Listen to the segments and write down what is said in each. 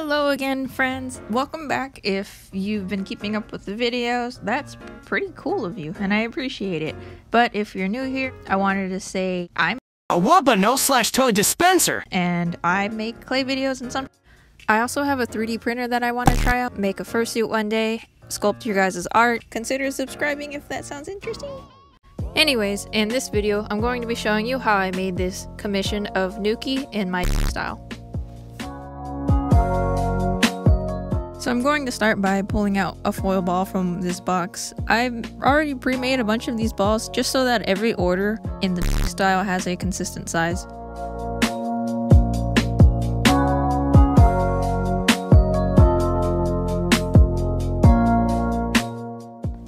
Hello again, friends. Welcome back. If you've been keeping up with the videos, that's pretty cool of you, and I appreciate it. But if you're new here, I wanted to say I'm a Wabano/toy dispenser, and I make clay videos and some. I also have a 3D printer that I want to try out, make a fursuit one day, sculpt your guys' art. Consider subscribing if that sounds interesting. Anyways, in this video, I'm going to be showing you how I made this commission of Nuki in my style. So I'm going to start by pulling out a foil ball from this box. I've already pre-made a bunch of these balls just so that every order in the style has a consistent size.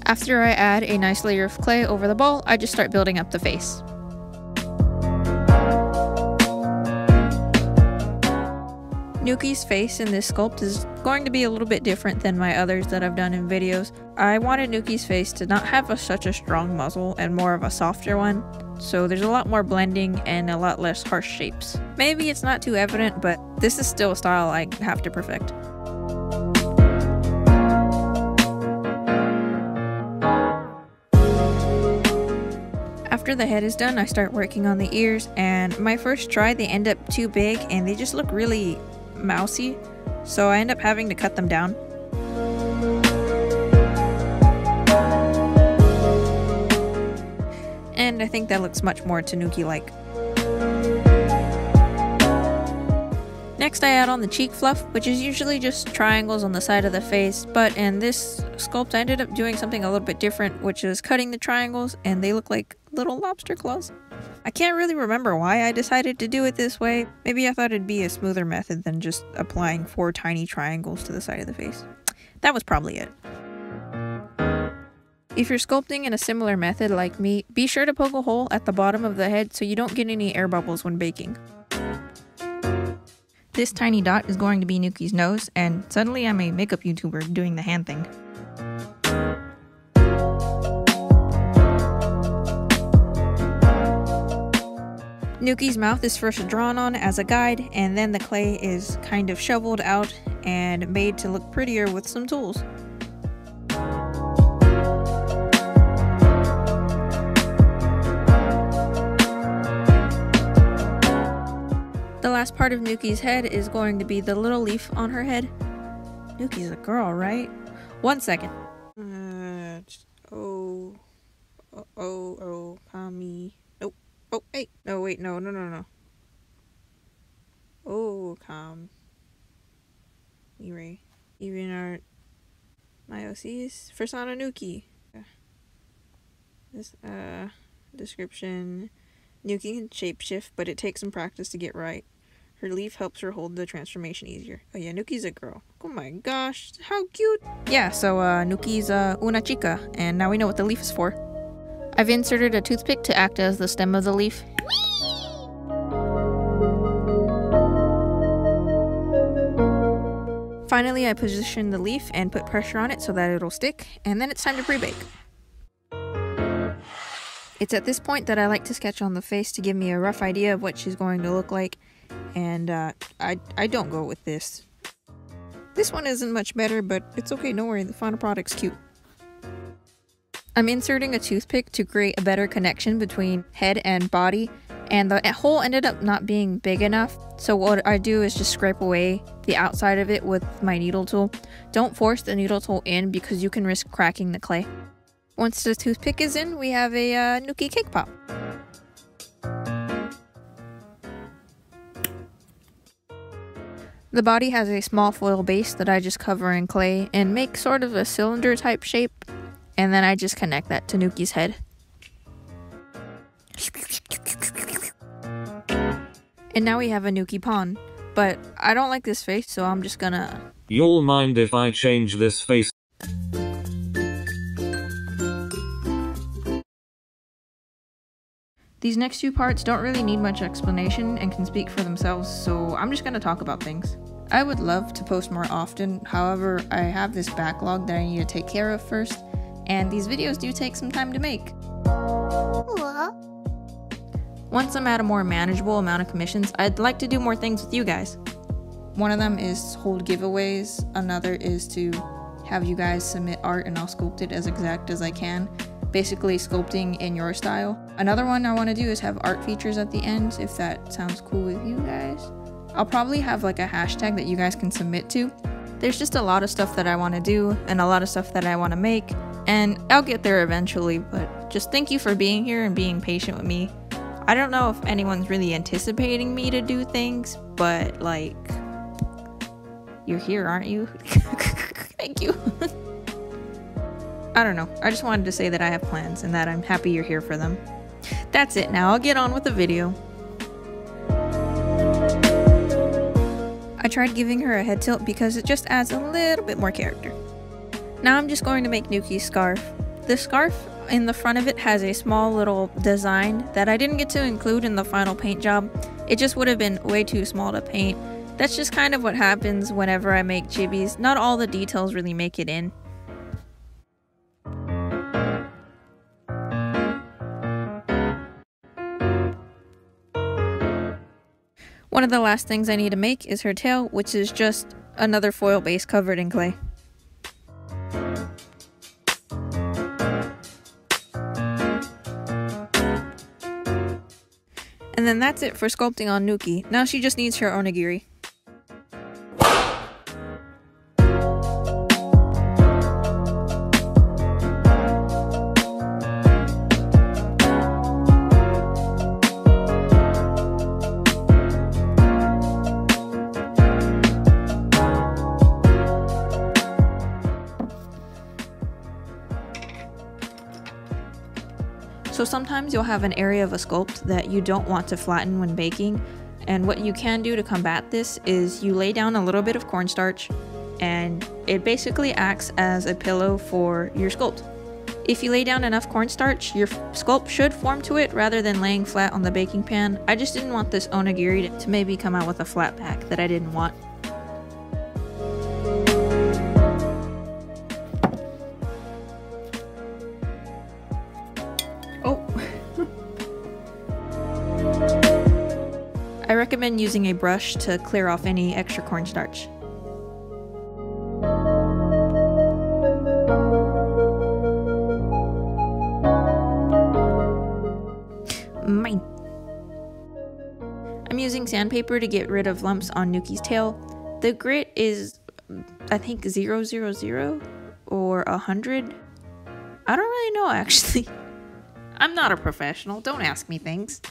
After I add a nice layer of clay over the ball, I just start building up the face. Nuki's face in this sculpt is going to be a little bit different than my others that I've done in videos. I wanted Nuki's face to not have such a strong muzzle and more of a softer one, so there's a lot more blending and a lot less harsh shapes. Maybe it's not too evident, but this is still a style I have to perfect. After the head is done, I start working on the ears, and my first try they end up too big and they just look really mousy, so I end up having to cut them down. And I think that looks much more Tanuki-like. Next I add on the cheek fluff, which is usually just triangles on the side of the face, but in this sculpt I ended up doing something a little bit different, which is cutting the triangles and they look like little lobster claws. I can't really remember why I decided to do it this way. Maybe I thought it'd be a smoother method than just applying 4 tiny triangles to the side of the face. That was probably it. If you're sculpting in a similar method like me, be sure to poke a hole at the bottom of the head so you don't get any air bubbles when baking. This tiny dot is going to be Nuki's nose, and suddenly I'm a makeup YouTuber doing the hand thing. Nuki's mouth is first drawn on as a guide, and then the clay is kind of shoveled out and made to look prettier with some tools. The last part of Nuki's head is going to be the little leaf on her head. Nuki's a girl, right? 1 second. Kami. Nope. Oh, hey. No, wait, no. Oh, Mirai. Even our Myosis. Fursana Nuki. This, description. Nuki can shapeshift, but it takes some practice to get right. Her leaf helps her hold the transformation easier. Oh yeah, Nuki's a girl. Oh my gosh, how cute! Yeah, so Nuki's una chica, and now we know what the leaf is for. I've inserted a toothpick to act as the stem of the leaf. Finally, I position the leaf and put pressure on it so that it'll stick, and then it's time to pre-bake. It's at this point that I like to sketch on the face to give me a rough idea of what she's going to look like, and I don't go with this. This one isn't much better, but it's okay, don't worry, the final product's cute. I'm inserting a toothpick to create a better connection between head and body, and the hole ended up not being big enough, so what I do is just scrape away the outside of it with my needle tool. Don't force the needle tool in because you can risk cracking the clay. Once the toothpick is in, we have a Nuki cake pop. The body has a small foil base that I just cover in clay and make sort of a cylinder type shape, and then I just connect that to Nuki's head. And now we have a Nuki pawn, but I don't like this face, so I'm just gonna... You'll mind if I change this face? These next few parts don't really need much explanation and can speak for themselves, so I'm just gonna talk about things. I would love to post more often, however, I have this backlog that I need to take care of first, and these videos do take some time to make. Once I'm at a more manageable amount of commissions, I'd like to do more things with you guys. One of them is hold giveaways, another is to have you guys submit art and I'll sculpt it as exact as I can. Basically sculpting in your style. Another one I want to do is have art features at the end, if that sounds cool with you guys. I'll probably have like a hashtag that you guys can submit to. There's just a lot of stuff that I want to do and a lot of stuff that I want to make, and I'll get there eventually, but just thank you for being here and being patient with me. I don't know if anyone's really anticipating me to do things, but like, you're here, aren't you? Thank you. I don't know, I just wanted to say that I have plans and that I'm happy you're here for them. That's it, now I'll get on with the video. I tried giving her a head tilt because it just adds a little bit more character. Now I'm just going to make Nuki's scarf. The scarf in the front of it has a small little design that I didn't get to include in the final paint job. It just would have been way too small to paint. That's just kind of what happens whenever I make chibis. Not all the details really make it in. One of the last things I need to make is her tail, which is just another foil base covered in clay. And then that's it for sculpting on Nuki. Now she just needs her onigiri. So sometimes you'll have an area of a sculpt that you don't want to flatten when baking, and what you can do to combat this is you lay down a little bit of cornstarch and it basically acts as a pillow for your sculpt. If you lay down enough cornstarch, your sculpt should form to it rather than laying flat on the baking pan. I just didn't want this onigiri to maybe come out with a flat pack that I didn't want. Oh. I recommend using a brush to clear off any extra cornstarch. Mine. I'm using sandpaper to get rid of lumps on Nuki's tail. The grit is, I think, 000 or 100. I don't really know, actually. I'm not a professional, don't ask me things.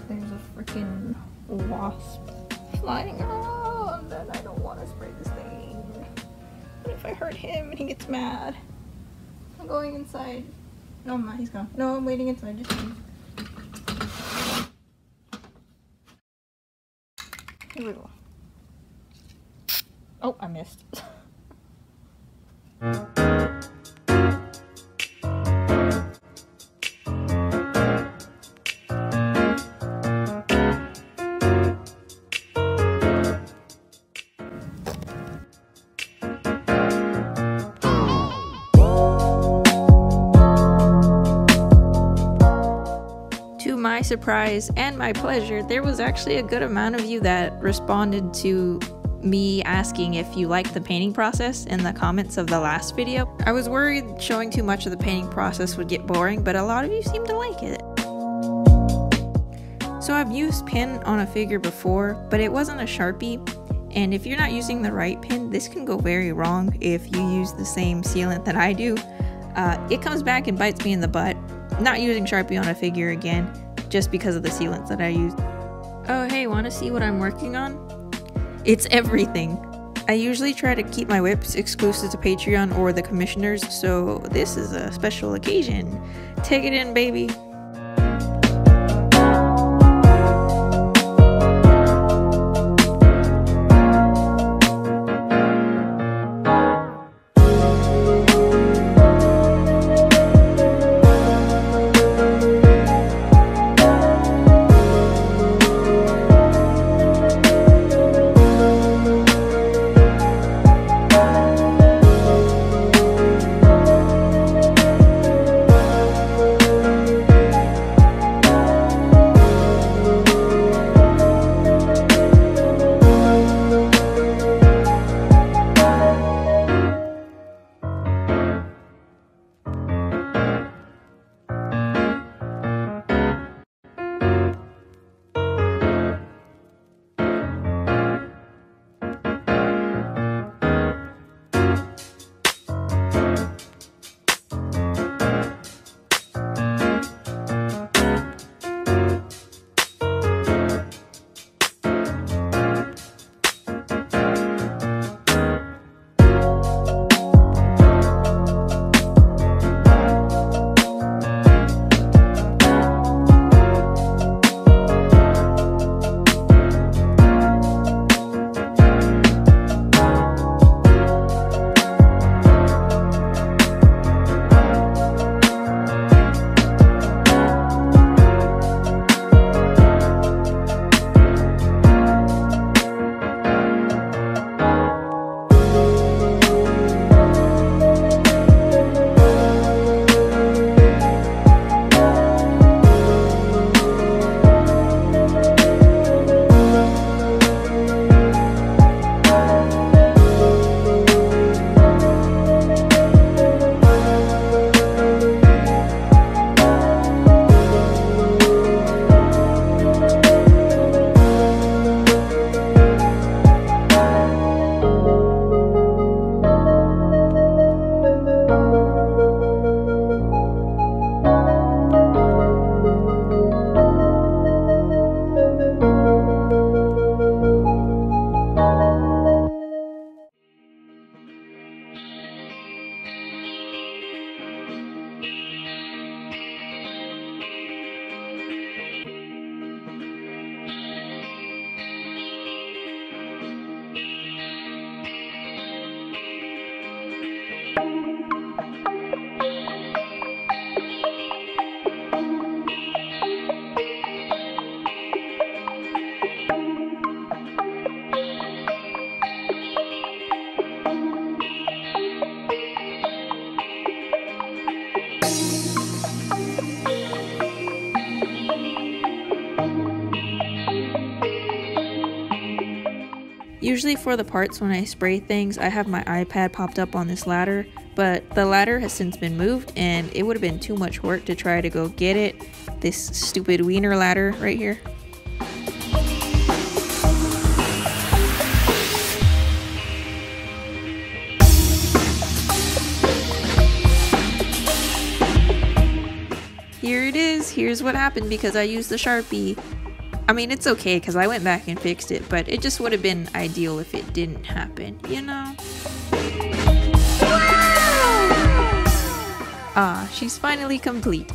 There's a freaking wasp flying around and I don't want to spray this thing. What if I hurt him and he gets mad? I'm going inside. No, I'm not, he's gone. No, I'm waiting inside, just leave. Here we go. Oh, I missed. To my surprise and my pleasure, there was actually a good amount of you that responded to me asking if you liked the painting process in the comments of the last video. I was worried showing too much of the painting process would get boring, but a lot of you seem to like it. So I've used pin on a figure before, but it wasn't a Sharpie, and if you're not using the right pin, this can go very wrong if you use the same sealant that I do. It comes back and bites me in the butt. Not using Sharpie on a figure again, just because of the sealants that I used. Oh hey, wanna see what I'm working on? It's everything. I usually try to keep my whips exclusive to Patreon or the commissioners, so this is a special occasion. Take it in, baby. Usually for the parts when I spray things, I have my iPad popped up on this ladder, but the ladder has since been moved and it would have been too much work to try to go get it. This stupid wiener ladder right here. Here it is. Here's what happened because I used the Sharpie. I mean, it's okay because I went back and fixed it, but it just would have been ideal if it didn't happen, you know? Ah, she's finally complete.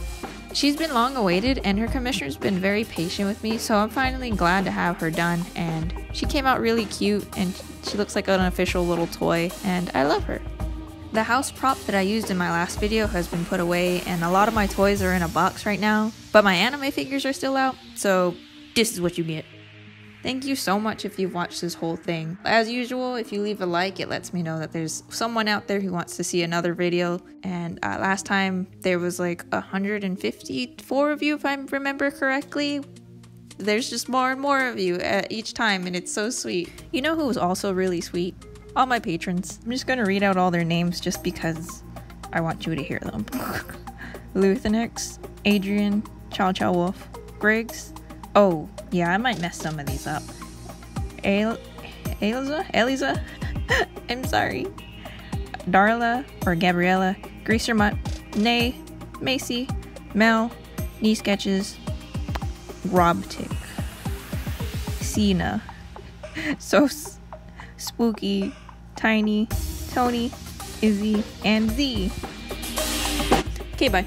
She's been long awaited and her commissioner's been very patient with me, so I'm finally glad to have her done, and she came out really cute and she looks like an official little toy and I love her. The house prop that I used in my last video has been put away and a lot of my toys are in a box right now, but my anime figures are still out, so this is what you get. Thank you so much if you've watched this whole thing. As usual, if you leave a like, it lets me know that there's someone out there who wants to see another video, and last time there was like 154 of you if I remember correctly. There's just more and more of you each time and it's so sweet. You know who was also really sweet? All my patrons. I'm just gonna read out all their names just because I want you to hear them. Luthenix, Adrian, Chow Chow Wolf, Griggs. Oh, yeah, I might mess some of these up. Eliza? I'm sorry. Darla or Gabriella, Greaser Mutt, Nay, Macy, Mel, Knee Sketches, Rob Tick, Cena, Sos, Spooky, Tiny, Tony, Izzy, and Z. Okay, bye.